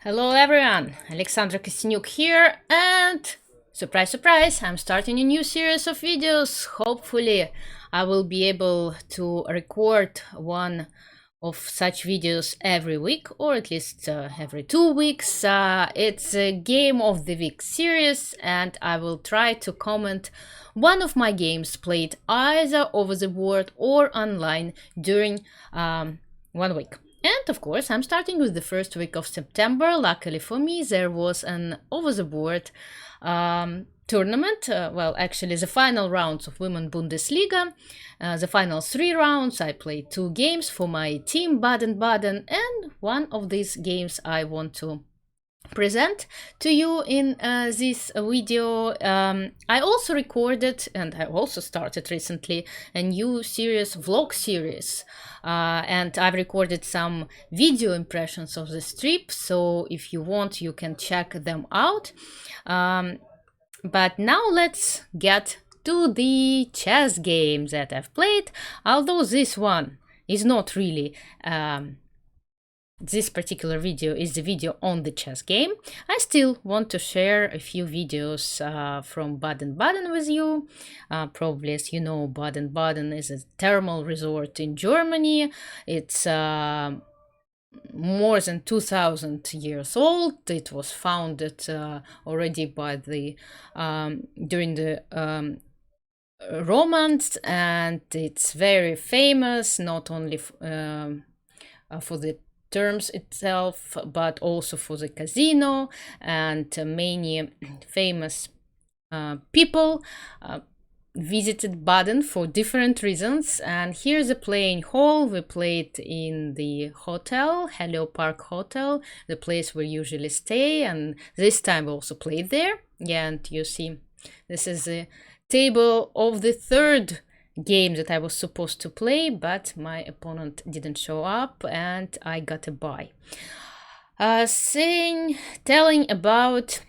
Hello everyone, Alexandra Kostyniuk here, and surprise surprise, I'm starting a new series of videos. Hopefully I will be able to record one of such videos every week, or at least every 2 weeks. It's a Game of the Week series, and I will try to comment one of my games played either over the board or online during 1 week. And of course, I'm starting with the first week of September. Luckily for me, there was an over-the-board tournament. Well, actually, the final rounds of Women Bundesliga. The final 3 rounds, I played 2 games for my team, Baden-Baden, and one of these games I want to present to you in this video. I also recorded, and I also started recently, a new series, vlog series, and I've recorded some video impressions of the strip, so if you want you can check them out. But now let's get to the chess game that I've played, although this one is not really this particular video is the video on the chess game. I still want to share a few videos from Baden-Baden with you. Probably, as you know, Baden-Baden is a thermal resort in Germany. It's more than 2000 years old. It was founded already by the during the Romans, and it's very famous not only for the terms itself, but also for the casino, and many famous people visited Baden for different reasons. And here's the playing hall. We played in the hotel, Helio Park Hotel, the place we usually stay, and this time we also played there. Yeah, and you see, this is the table of the third game that I was supposed to play, but my opponent didn't show up and I got a bye. Telling about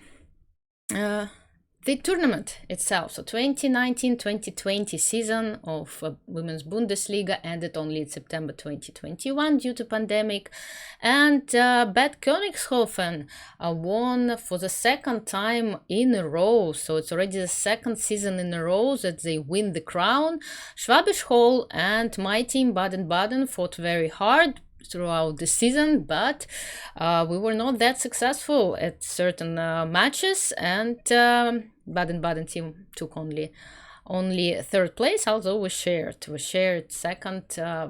the tournament itself. So 2019-2020 season of Women's Bundesliga ended only in September 2021 due to pandemic, and Bad Königshofen won for the second time in a row. So it's already the second season in a row that they win the crown. Schwabisch Hall and my team Baden-Baden fought very hard throughout the season, but we were not that successful at certain matches, and Baden-Baden team took only third place, although we shared second,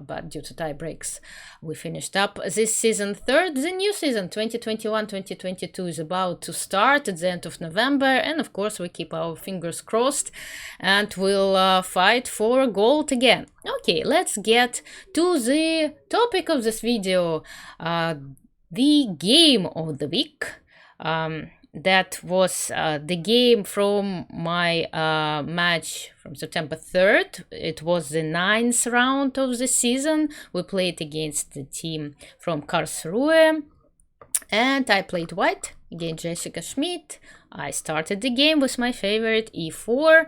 but due to tie breaks we finished up this season third. The new season 2021-2022 is about to start at the end of November, and of course we keep our fingers crossed and we'll fight for gold again. Okay, let's get to the topic of this video, the game of the week. That was the game from my match from September 3rd. It was the 9th round of the season. We played against the team from Karlsruhe, and I played white against Jessica Schmidt. I started the game with my favorite e4.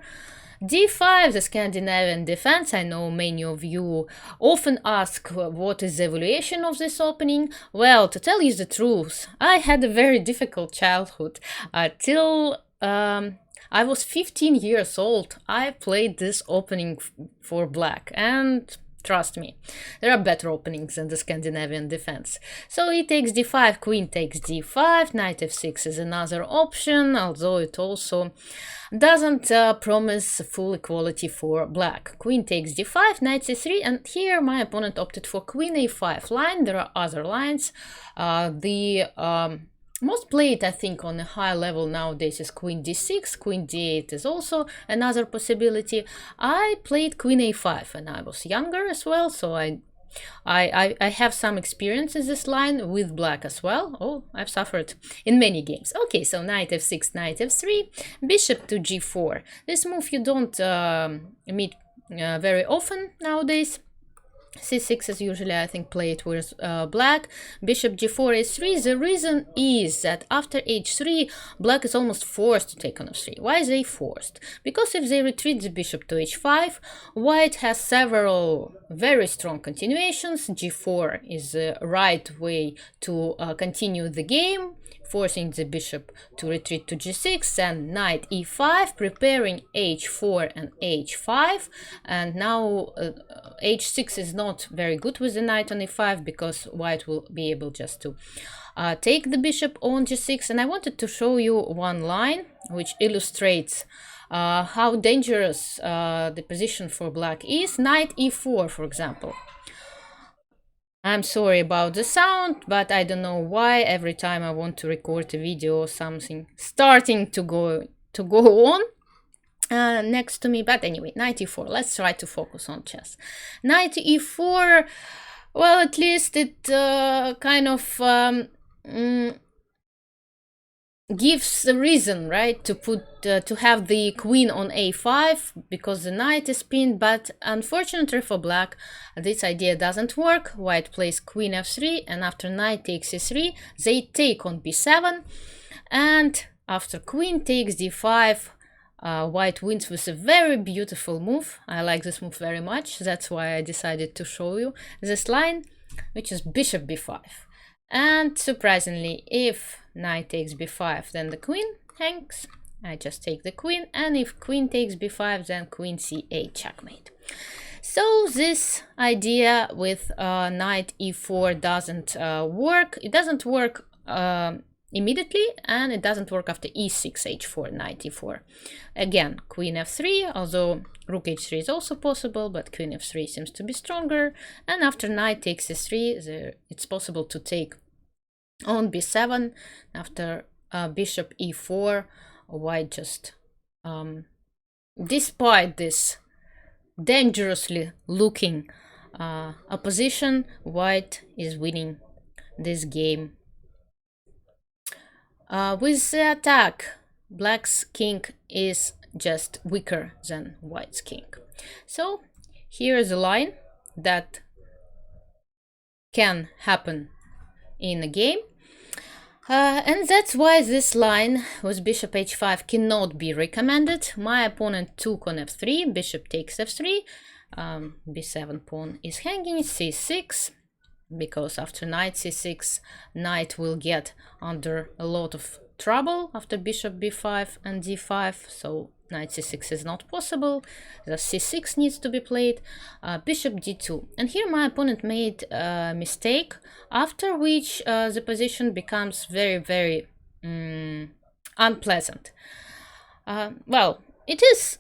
d5, the Scandinavian defense. I know many of you often ask what is the evaluation of this opening. Well, to tell you the truth, I had a very difficult childhood. Till I was 15 years old, I played this opening for black, and trust me, there are better openings than the Scandinavian defense. So e takes d5, queen takes d5, knight f6 is another option, although it also doesn't promise full equality for black. Queen takes d5, knight c3, and here my opponent opted for queen a5 line. There are other lines. The most played, I think, on a high level nowadays is queen d6, queen d8 is also another possibility. I played queen a5 when I was younger as well, so I have some experience in this line with black as well. Oh, I've suffered in many games. Okay, so knight f6, knight f3, bishop to g4. This move you don't meet very often nowadays. c6 is usually, I think, played with black. Bishop g4, h3. The reason is that after h3, black is almost forced to take on f3. Why is they forced? Because if they retreat the bishop to h5, white has several very strong continuations. g4 is the right way to continue the game, forcing the bishop to retreat to g6, and knight e5, preparing h4 and h5. And now h6 is not very good with the knight on e5 because white will be able just to take the bishop on g6. And I wanted to show you one line which illustrates how dangerous the position for black is. Knight e4, for example. I'm sorry about the sound, but I don't know why every time I want to record a video or something starting to go on next to me. But anyway, knight e4. Let's try to focus on chess. Knight e4. Well, at least it kind of gives a reason, right, to put to have the queen on a5 because the knight is pinned. But unfortunately for black, this idea doesn't work. White plays queen f3, and after knight takes c3, they take on b7, and after queen takes d5, white wins with a very beautiful move. I like this move very much. That's why I decided to show you this line, which is bishop b5. And surprisingly, if knight takes b5, then the queen hangs. I just take the queen, and if queen takes b5, then queen c8, checkmate. So this idea with knight e4 doesn't work. It doesn't work immediately, and it doesn't work after e6, h4, knight e4. Again, queen f3, although rook h3 is also possible, but queen f3 seems to be stronger. And after knight takes c3, it's possible to take on b7. After bishop e4, white just, despite this dangerously looking opposition, white is winning this game. With the attack, black's king is just weaker than white's king. So here is a line that can happen in a game. And that's why this line with bishop h5 cannot be recommended. My opponent took on f3, bishop takes f3, b7 pawn is hanging, c6, because after knight c6, knight will get under a lot of trouble after bishop b5 and d5, so knight c6 is not possible. The c6 needs to be played, bishop d2. And here my opponent made a mistake, after which the position becomes very, very unpleasant. Well, it is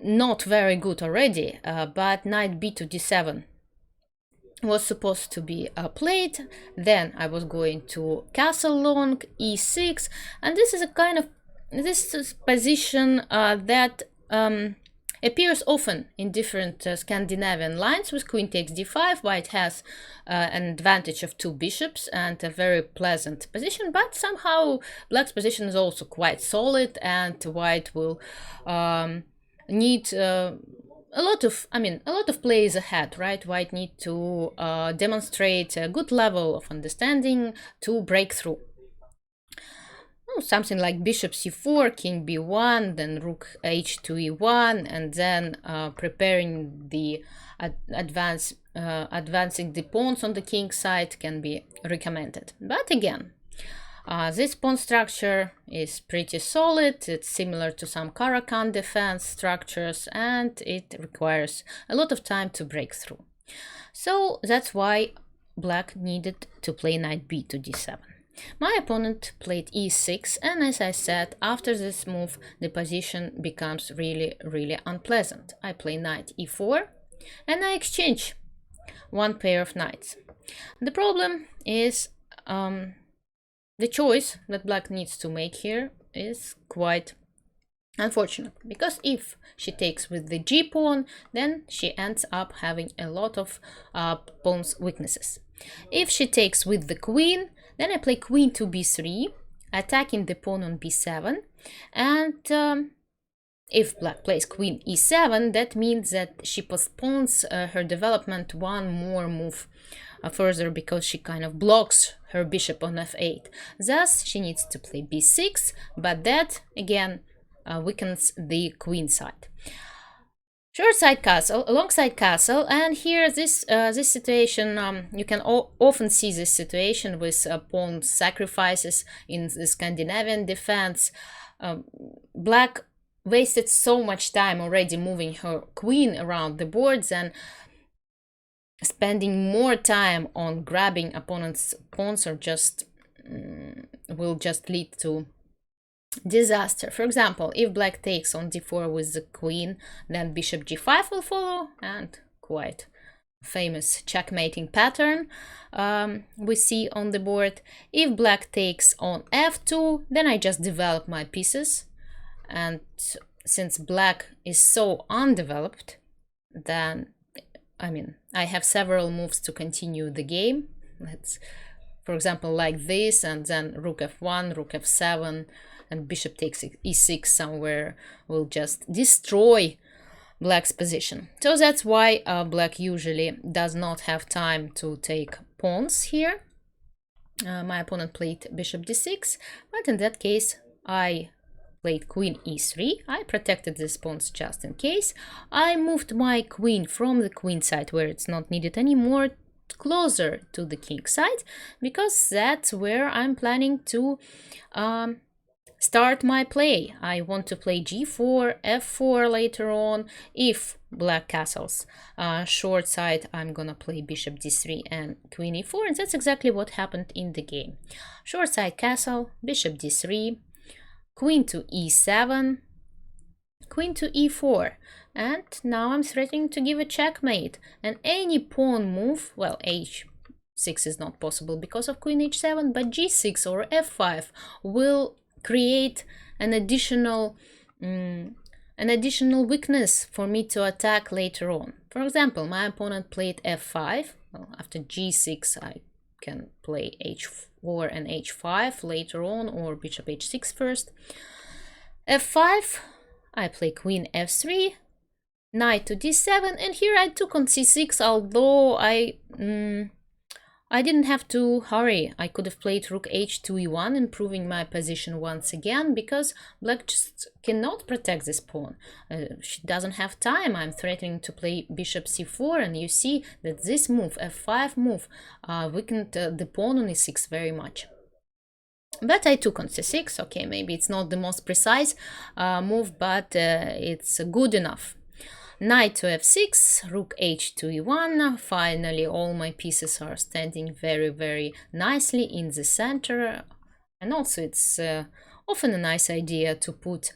not very good already, but knight b to d7 was supposed to be played. Then I was going to castle long, e6, and this is a kind of position that appears often in different Scandinavian lines. With queen takes d5, white has an advantage of two bishops and a very pleasant position, but somehow black's position is also quite solid, and white will need a lot of plays ahead, right? White need to demonstrate a good level of understanding to break through. Something like bishop c4, king b1, then rook h2 e1, and then preparing the advancing the pawns on the king side can be recommended. But again, this pawn structure is pretty solid. It's similar to some Caro-Kann defense structures, and it requires a lot of time to break through. So that's why black needed to play knight b to d7. My opponent played e6, and as I said, after this move the position becomes really, really unpleasant. I play knight e4, and I exchange one pair of knights. The problem is the choice that black needs to make here is quite unfortunate, because if she takes with the g pawn, then she ends up having a lot of pawn's weaknesses. If she takes with the queen, then I play queen to b3, attacking the pawn on b7, and If black plays queen e7, that means that she postpones her development one more move further, because she kind of blocks her bishop on f8. Thus, she needs to play b6, but that, again, weakens the queen side. Short side castle, long side castle, and here this situation, you can often see this situation with pawn sacrifices in the Scandinavian defense. Black wasted so much time already moving her queen around the boards, and spending more time on grabbing opponent's pawns or just will just lead to disaster. For example, if black takes on d4 with the queen, then bishop g5 will follow, and quite famous checkmating pattern we see on the board. If black takes on f2, then I just develop my pieces, and since black is so undeveloped, then I have several moves to continue the game. Let's, for example, like this, and then rook f1, rook f7, and bishop takes e6 somewhere will just destroy black's position. So that's why black usually does not have time to take pawns here. My opponent played bishop d6, but in that case I played queen e3. I protected these pawns just in case. I moved my queen from the queen side, where it's not needed anymore, closer to the king side, because that's where I'm planning to start my play. I want to play g4, f4 later on. If black castles short side, I'm gonna play bishop d3 and queen e4, and that's exactly what happened in the game. Short side castle, bishop d3, queen to e7, queen to e4, and now I'm threatening to give a checkmate. And any pawn move, well, h6 is not possible because of queen h7, but g6 or f5 will create an additional weakness for me to attack later on. For example, my opponent played f5. Well, after g6 I can play h4 and h5 later on, or bishop h6 first. f5, I play queen f3, knight to d7, and here I took on c6, although I didn't have to hurry. I could have played rook h2 e1, improving my position once again, because black just cannot protect this pawn. She doesn't have time. I'm threatening to play bishop c4, and you see that this move, f5 move, weakened the pawn on e6 very much. But I took on c6. Okay, maybe it's not the most precise move, but it's good enough. Knight to f6, rook h2 e1. Finally, all my pieces are standing very, very nicely in the center. And also, it's often a nice idea to put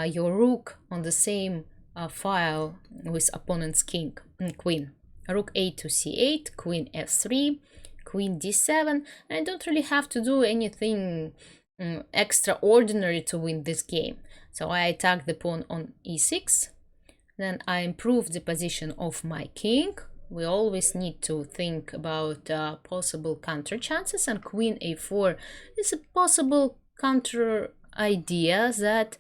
your rook on the same file with opponent's queen. Rook a to c8, queen f3, queen d7. And I don't really have to do anything extraordinary to win this game. So I attack the pawn on e6. Then I improve the position of my king. We always need to think about possible counter chances, and queen a4 is a possible counter idea that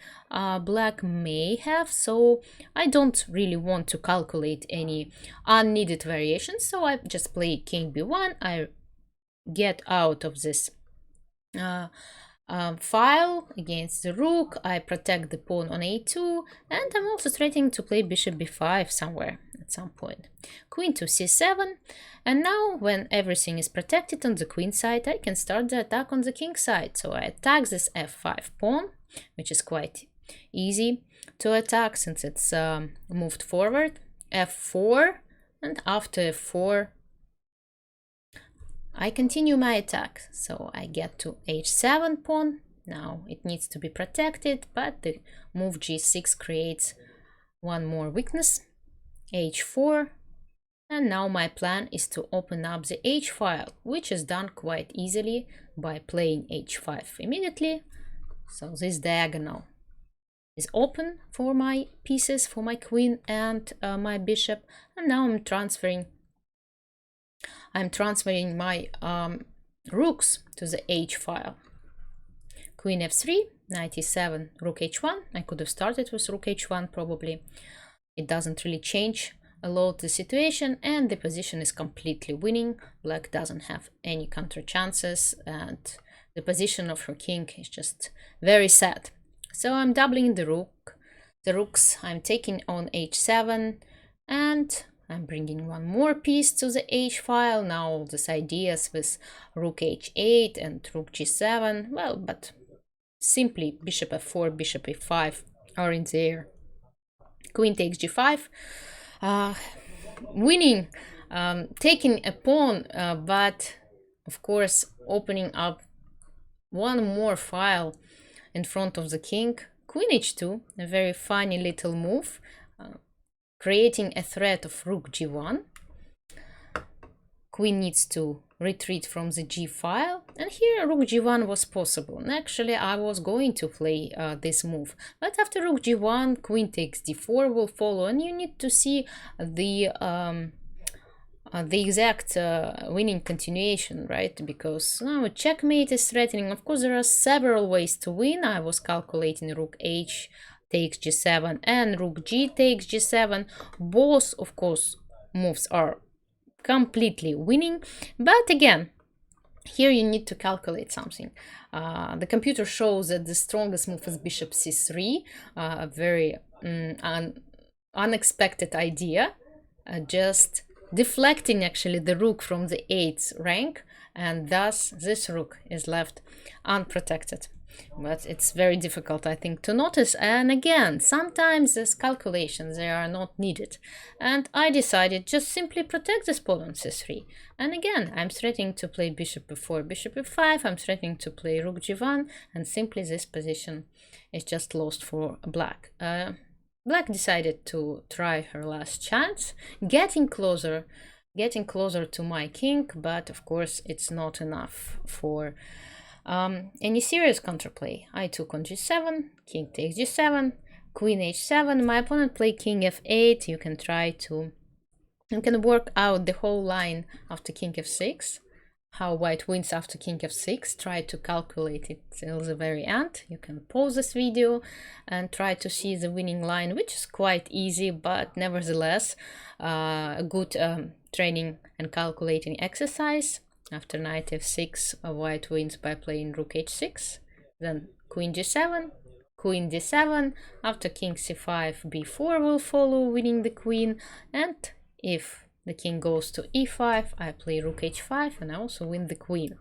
black may have, so I don't really want to calculate any unneeded variations, so I just play king b1. I get out of this file against the rook. I protect the pawn on a2, and I'm also threatening to play bishop b5 somewhere at some point. Queen to c7, and now when everything is protected on the queen side, I can start the attack on the king side. So I attack this f5 pawn, which is quite easy to attack since it's moved forward. f4, and after f4 I continue my attack, so I get to h7 pawn. Now it needs to be protected, but the move g6 creates one more weakness, h4, and now my plan is to open up the h file, which is done quite easily by playing h5 immediately. So this diagonal is open for my pieces, for my queen and my bishop, and now I'm transferring my rooks to the h file. queen f3, knight e7, rook h1. I could have started with rook h1 probably. It doesn't really change a lot the situation, and the position is completely winning. Black doesn't have any counter chances, and the position of her king is just very sad. So I'm doubling the rooks. I'm taking on h7, and I'm bringing one more piece to the h file. Now all these ideas with rook h8 and rook g7, well, but simply bishop f4, bishop e5 are in the air. Queen takes g5, winning, taking a pawn, but of course opening up one more file in front of the king. Queen h2, a very funny little move, creating a threat of rook g1. Queen needs to retreat from the g file, and here rook g1 was possible. And actually I was going to play this move, but after rook g1, queen takes d4 will follow, and you need to see the exact winning continuation, right? Because now checkmate is threatening. Of course, there are several ways to win. I was calculating rook h takes g7 and rook g takes g7. Both, of course, moves are completely winning, but again, here you need to calculate something. The computer shows that the strongest move is bishop c3, a very unexpected idea, just deflecting actually the rook from the 8th rank, and thus this rook is left unprotected. But it's very difficult, I think, to notice. And again, sometimes these calculations, they are not needed. And I decided just simply protect this pawn on c3. And again, I'm threatening to play bishop e4, bishop e5. I'm threatening to play rook g1. And simply this position is just lost for black. Black decided to try her last chance, getting closer to my king. But of course, it's not enough for any serious counterplay. I took on g7, king takes g7, queen h7. My opponent played king f8. You can work out the whole line after king f6, how white wins after king f6. Try to calculate it till the very end. You can pause this video and try to see the winning line, which is quite easy, but nevertheless a good training and calculating exercise. After knight f6, white wins by playing rook h6, then queen g7, queen d7. After king c5, b4 will follow, winning the queen. And if the king goes to e5, I play rook h5 and I also win the queen.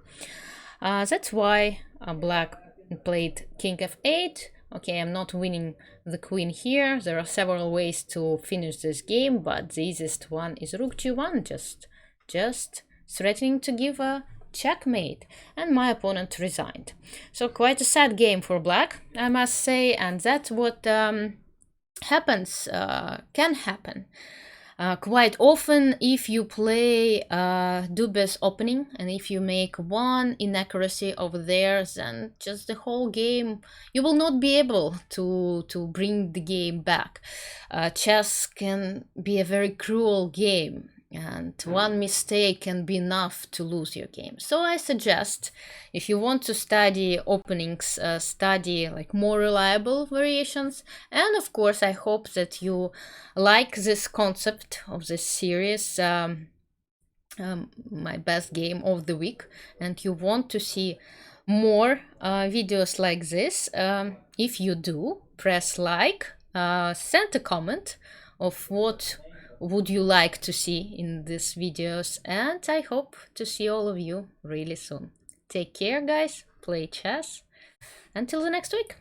That's why black played king f8. Okay, I'm not winning the queen here. There are several ways to finish this game, but the easiest one is rook g1, just threatening to give a checkmate, and my opponent resigned. So quite a sad game for black, I must say, and that's what happens, can happen quite often if you play dubious opening, and if you make one inaccuracy over there, then just the whole game, you will not be able to bring the game back. Chess can be a very cruel game, and one mistake can be enough to lose your game. So I suggest, if you want to study openings, study like more reliable variations. And of course, I hope that you like this concept of this series, my best game of the week, and you want to see more videos like this. If you do, press like, send a comment of what would you like to see in these videos, and I hope to see all of you really soon. Take care, guys. Play chess. Until the next week.